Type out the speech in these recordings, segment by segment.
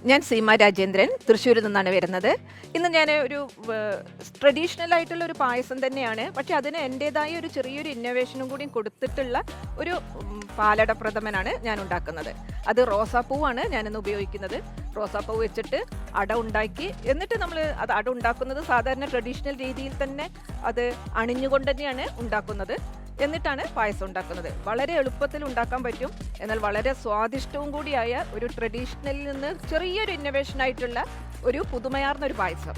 ഞാൻ സീമ രാജേന്ദ്രൻ തൃശ്ശൂരിൽ നിന്നാണ് വരുന്നത്. ഇന്ന് ഞാൻ ഒരു ട്രഡീഷണൽ ആയിട്ടുള്ള ഒരു പായസം തന്നെയാണ്, പക്ഷേ അതിന് എൻ്റേതായ ഒരു ചെറിയൊരു ഇന്നോവേഷനും കൂടി കൊടുത്തിട്ടുള്ള ഒരു പാലട പ്രഥമനാണ് ഞാൻ ഉണ്ടാക്കുന്നത്. അത് റോസാപ്പൂവാണ് ഞാനിന്ന് ഉപയോഗിക്കുന്നത്. റോസാപ്പൂ വെച്ചിട്ട് അട ഉണ്ടാക്കി, എന്നിട്ട് നമ്മൾ അത് അട ഉണ്ടാക്കുന്നത് സാധാരണ ട്രഡീഷണൽ രീതിയിൽ തന്നെ അത് അണിഞ്ഞുകൊണ്ട് തന്നെയാണ് ഉണ്ടാക്കുന്നത്. എന്നിട്ടാണ് പായസം ഉണ്ടാക്കുന്നത്. വളരെ എളുപ്പത്തിൽ ഉണ്ടാക്കാൻ പറ്റും, എന്നാൽ വളരെ സ്വാദിഷ്ടവും കൂടിയായ ഒരു ട്രഡീഷണലിൽ നിന്ന് ചെറിയൊരു ഇന്നോവേഷൻ ആയിട്ടുള്ള ഒരു പുതുമയാർന്ന ഒരു പായസം.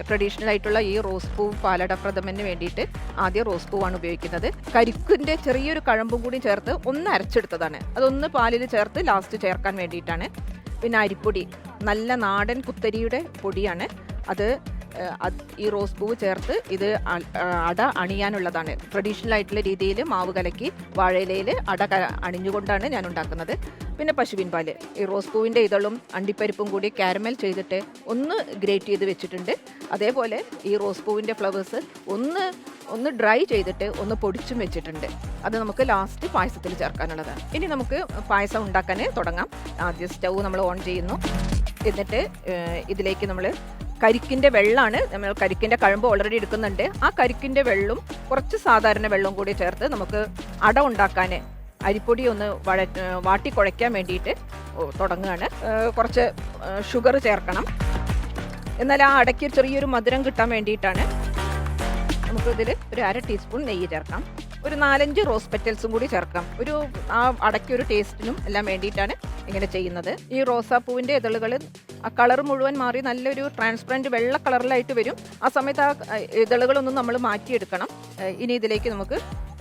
ട്രഡീഷണൽ ആയിട്ടുള്ള ഈ റോസ് പൂ പാലട പ്രഥമന് വേണ്ടിയിട്ട് ആദ്യം റോസ് പൂവാണ് ഉപയോഗിക്കുന്നത്. കരിക്കിൻ്റെ ചെറിയൊരു കഴമ്പും കൂടി ചേർത്ത് ഒന്ന് അരച്ചെടുത്തതാണ്. അതൊന്ന് പാലിൽ ചേർത്ത് ലാസ്റ്റ് ചേർക്കാൻ വേണ്ടിയിട്ടാണ്. പിന്നെ അരിപ്പൊടി, നല്ല നാടൻ കുത്തരിയുടെ പൊടിയാണ് അത്. ഈ റോസ് പൂവ് ചേർത്ത് ഇത് അട അണിയാനുള്ളതാണ്. ട്രഡീഷണൽ ആയിട്ടുള്ള രീതിയിൽ മാവ് കലക്കി വാഴയിലയിൽ അട അണിഞ്ഞുകൊണ്ടാണ് ഞാൻ ഉണ്ടാക്കുന്നത്. പിന്നെ പശുവിൻ പാല്, ഈ റോസ് പൂവിൻ്റെ ഇതളും അണ്ടിപ്പരിപ്പും കൂടി കാരമൽ ചെയ്തിട്ട് ഒന്ന് ഗ്രേറ്റ് ചെയ്ത് വെച്ചിട്ടുണ്ട്. അതേപോലെ ഈ റോസ് പൂവിൻ്റെ ഫ്ലവേഴ്സ് ഒന്ന് ഡ്രൈ ചെയ്തിട്ട് ഒന്ന് പൊടിച്ചും വെച്ചിട്ടുണ്ട്. അത് നമുക്ക് ലാസ്റ്റ് പായസത്തിൽ ചേർക്കാനുള്ളതാണ്. ഇനി നമുക്ക് പായസം ഉണ്ടാക്കാൻ തുടങ്ങാം. ആദ്യം സ്റ്റൗ നമ്മൾ ഓൺ ചെയ്യുന്നു. എന്നിട്ട് ഇതിലേക്ക് നമ്മൾ കരിക്കിൻ്റെ വെള്ളമാണ്, നമ്മൾ കരിക്കിൻ്റെ കഴമ്പ് ഓൾറെഡി എടുക്കുന്നുണ്ട്. ആ കരിക്കിൻ്റെ വെള്ളവും കുറച്ച് സാധാരണ വെള്ളവും കൂടി ചേർത്ത് നമുക്ക് അട ഉണ്ടാക്കാൻ അരിപ്പൊടി ഒന്ന് വാട്ടി കുഴയ്ക്കാൻ വേണ്ടിയിട്ട് തുടങ്ങുകയാണ്. കുറച്ച് ഷുഗർ ചേർക്കണം, എന്നാൽ ആ അടയ്ക്ക് ചെറിയൊരു മധുരം കിട്ടാൻ വേണ്ടിയിട്ടാണ്. നമുക്കിതിൽ ഒരു 1/2 ടീസ്പൂൺ നെയ്യ് ചേർക്കാം. ഒരു 4-5 റോസ് പെറ്റൽസും കൂടി ചേർക്കാം. ആ അടയ്ക്കൊരു ടേസ്റ്റിനും എല്ലാം വേണ്ടിയിട്ടാണ് ഇങ്ങനെ ചെയ്യുന്നത്. ഈ റോസാപ്പൂവിൻ്റെ ഇതളുകൾ ആ കളർ മുഴുവൻ മാറി നല്ലൊരു ട്രാൻസ്പെറൻറ്റ് വെള്ള കളറിലായിട്ട് വരും. ആ സമയത്ത് ആ ഇതളുകളൊന്നും നമ്മൾ മാറ്റിയെടുക്കണം. ഇനി ഇതിലേക്ക് നമുക്ക്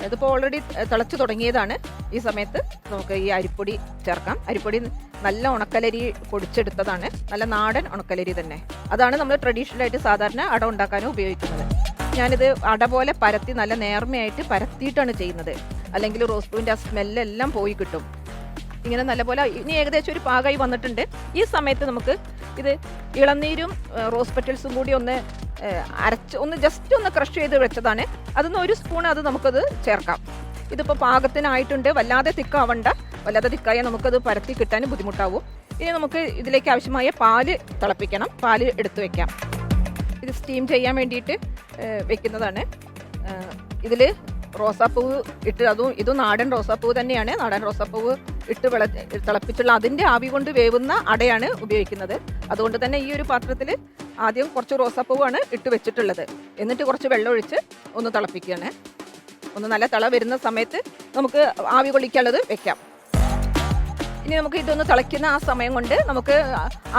ഇതിപ്പോൾ ഓൾറെഡി തിളച്ച് തുടങ്ങിയതാണ്. ഈ സമയത്ത് നമുക്ക് ഈ അരിപ്പൊടി ചേർക്കാം. അരിപ്പൊടി നല്ല ഉണക്കലരി പൊടിച്ചെടുത്തതാണ്, നല്ല നാടൻ ഉണക്കലരി തന്നെ. അതാണ് നമ്മൾ ട്രഡീഷണലായിട്ട് സാധാരണ അട ഉണ്ടാക്കാനും ഉപയോഗിക്കുന്നത്. ഞാനിത് അട പോലെ പരത്തി നല്ല നേർമയായിട്ട് പരത്തിയിട്ടാണ് ചെയ്യുന്നത്, അല്ലെങ്കിൽ റോസ് പൂവിൻ്റെ ആ സ്മെല്ലെല്ലാം പോയി കിട്ടും. ഇങ്ങനെ നല്ലപോലെ ഇനി ഏകദേശം ഒരു പാകമായി വന്നിട്ടുണ്ട്. ഈ സമയത്ത് നമുക്ക് ഇത് ഇളനീരും റോസ് പെറ്റൽസും കൂടി ഒന്ന് ജസ്റ്റ് ഒന്ന് ക്രഷ് ചെയ്ത് വെച്ചതാണ്. അതൊന്ന് 1 സ്പൂൺ അത് നമുക്കത് ചേർക്കാം. ഇതിപ്പോൾ പാകത്തിനായിട്ടുണ്ട്, വല്ലാതെ തിക്കാവണ്ട. വല്ലാതെ തിക്കായാൽ നമുക്കത് പരത്തി കിട്ടാൻ ബുദ്ധിമുട്ടാവും. ഇനി നമുക്ക് ഇതിലേക്ക് ആവശ്യമായ പാല് തിളപ്പിക്കണം. പാല് എടുത്തു വെക്കാം. ഇത് സ്റ്റീം ചെയ്യാൻ വേണ്ടിയിട്ട് വെക്കുന്നതാണ്. ഇതിൽ റോസാപ്പൂവ് ഇട്ട്, ഇതും നാടൻ റോസാപ്പൂവ് തന്നെയാണ്. നാടൻ റോസാപ്പൂവ് ഇട്ട് തിളപ്പിച്ചുള്ള അതിൻ്റെ ആവി കൊണ്ട് വേവുന്ന അടയാണ് ഉപയോഗിക്കുന്നത്. അതുകൊണ്ട് തന്നെ ഈ ഒരു പാത്രത്തിൽ ആദ്യം കുറച്ച് റോസാപ്പൂവാണ് ഇട്ട് വെച്ചിട്ടുള്ളത്. എന്നിട്ട് കുറച്ച് വെള്ളം ഒഴിച്ച് ഒന്ന് തിളപ്പിക്കുകയാണ്. ഒന്ന് നല്ല തിള വരുന്ന സമയത്ത് നമുക്ക് ആവി കൊള്ളിക്കാനുള്ളത് വെക്കാം. ഇനി നമുക്ക് ഇതൊന്ന് തിളയ്ക്കുന്ന ആ സമയം കൊണ്ട് നമുക്ക്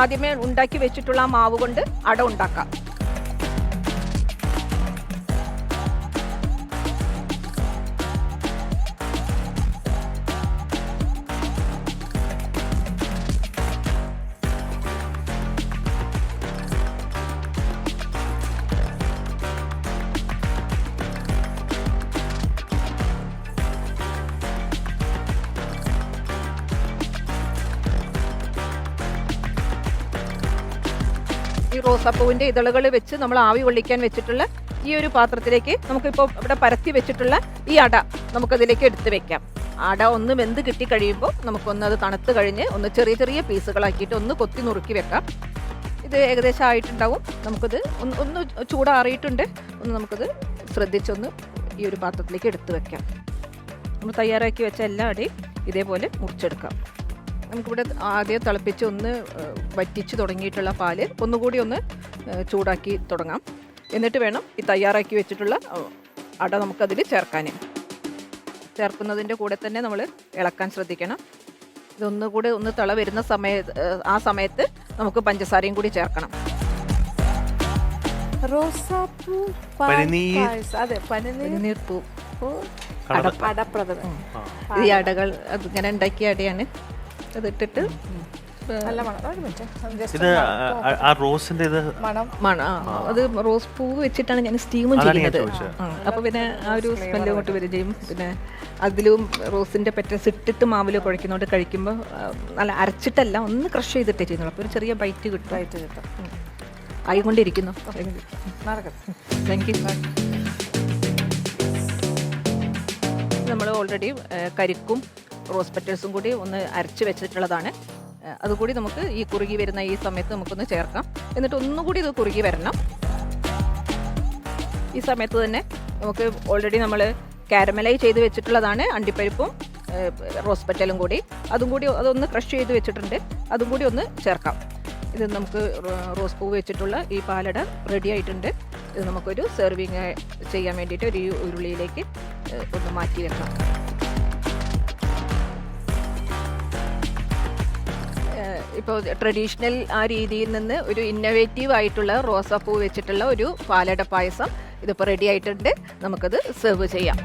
ആദ്യമേ ഉണ്ടാക്കി വെച്ചിട്ടുള്ള ആ മാവ് കൊണ്ട് അട ഉണ്ടാക്കാം. ഈ റോസാപ്പൂവിൻ്റെ ഇതളുകൾ വെച്ച് നമ്മൾ ആവി കൊള്ളിക്കാൻ വെച്ചിട്ടുള്ള ഈ ഒരു പാത്രത്തിലേക്ക് നമുക്കിപ്പോൾ ഇവിടെ പരത്തി വെച്ചിട്ടുള്ള ഈ അട നമുക്കതിലേക്ക് എടുത്ത് വെക്കാം. അട ഒന്ന് വെന്ത് കിട്ടി കഴിയുമ്പോൾ നമുക്കൊന്ന് അത് തണുത്ത് കഴിഞ്ഞ് ഒന്ന് ചെറിയ ചെറിയ പീസുകളാക്കിയിട്ട് ഒന്ന് കൊത്തി നുറുക്കി വെക്കാം. ഇത് ഏകദേശം ആയിട്ടുണ്ടാവും. നമുക്കിത് ഒന്ന് ചൂടാറിയിട്ടുണ്ട്. നമുക്കത് ശ്രദ്ധിച്ചൊന്ന് ഈ ഒരു പാത്രത്തിലേക്ക് എടുത്ത് വെക്കാം. നമ്മൾ തയ്യാറാക്കി വെച്ച എല്ലാ അടയും ഇതേപോലെ മുറിച്ചെടുക്കാം. നമുക്കിവിടെ ആദ്യം തിളപ്പിച്ച് ഒന്ന് വറ്റിച്ച് തുടങ്ങിയിട്ടുള്ള പാല് ഒന്നുകൂടി ഒന്ന് ചൂടാക്കി തുടങ്ങാം. എന്നിട്ട് വേണം ഈ തയ്യാറാക്കി വെച്ചിട്ടുള്ള അട നമുക്കതിൽ ചേർക്കുന്നതിൻ്റെ കൂടെ തന്നെ നമ്മൾ ഇളക്കാൻ ശ്രദ്ധിക്കണം. ഇതൊന്നുകൂടി ഒന്ന് തിള വരുന്ന ആ സമയത്ത് നമുക്ക് പഞ്ചസാരയും കൂടി ചേർക്കണം. റോസാപ്പൂ, അതെ, പനിനീർ പൂ അടപ്രഥമൻ. ഈ അടകൾ അതിങ്ങനെ ഉണ്ടാക്കിയ അടയാണ്. അതിട്ടിട്ട് അത് റോസ് പൂവ് വെച്ചിട്ടാണ് ഞാൻ സ്റ്റീമും ചെയ്യുന്നത്. അപ്പൊ പിന്നെ ആ ഒരു സ്മെല്ല് ഇങ്ങോട്ട് വരും ചെയ്യും. പിന്നെ അതിലും റോസിന്റെ പെറ്റൽസ് ഇട്ടിട്ട് മാവിൽ കുഴക്കുന്നോണ്ട് കഴിക്കുമ്പോൾ നല്ല അരച്ചിട്ടല്ല, ഒന്ന് ക്രഷ് ചെയ്തിട്ടേ ചെയ്യുന്നുള്ളൂ. അപ്പോൾ ഒരു ചെറിയ ബൈറ്റ് കിട്ടും. ആയിക്കൊണ്ടിരിക്കുന്നു. Thank you. നമ്മൾ ഓൾറെഡി കരിക്കും റോസ് പെറ്റൽസും കൂടി ഒന്ന് അരച്ച് വെച്ചിട്ടുള്ളതാണ്. അതുകൂടി നമുക്ക് ഈ കുറുകി വരുന്ന ഈ സമയത്ത് നമുക്കൊന്ന് ചേർക്കാം. എന്നിട്ട് ഒന്നുകൂടി ഇത് കുറുകി വരണം. ഈ സമയത്ത് തന്നെ നമുക്ക് ഓൾറെഡി നമ്മൾ കാരമലൈസ് ചെയ്ത് വെച്ചിട്ടുള്ളതാണ് അണ്ടിപ്പരിപ്പും റോസ് പെറ്റലും കൂടി. അതൊന്ന് ക്രഷ് ചെയ്ത് വെച്ചിട്ടുണ്ട്. അതും കൂടി ഒന്ന് ചേർക്കാം. ഇത് നമുക്ക് റോസ് പൂ വെച്ചിട്ടുള്ള ഈ പാലട റെഡി ആയിട്ടുണ്ട്. ഇത് നമുക്കൊരു സെർവിങ് ചെയ്യാൻ വേണ്ടിയിട്ട് ഒരു ഉരുളിയിലേക്ക് ഒന്ന് മാറ്റി വെക്കാം. ഇപ്പോൾ ട്രഡീഷണൽ ആ രീതിയിൽ നിന്ന് ഒരു ഇന്നോവേറ്റീവ് ആയിട്ടുള്ള റോസാപ്പൂ വെച്ചിട്ടുള്ള ഒരു പാലട പായസം ഇതിപ്പോൾ റെഡി ആയിട്ടുണ്ട്. നമുക്കത് സെർവ് ചെയ്യാം.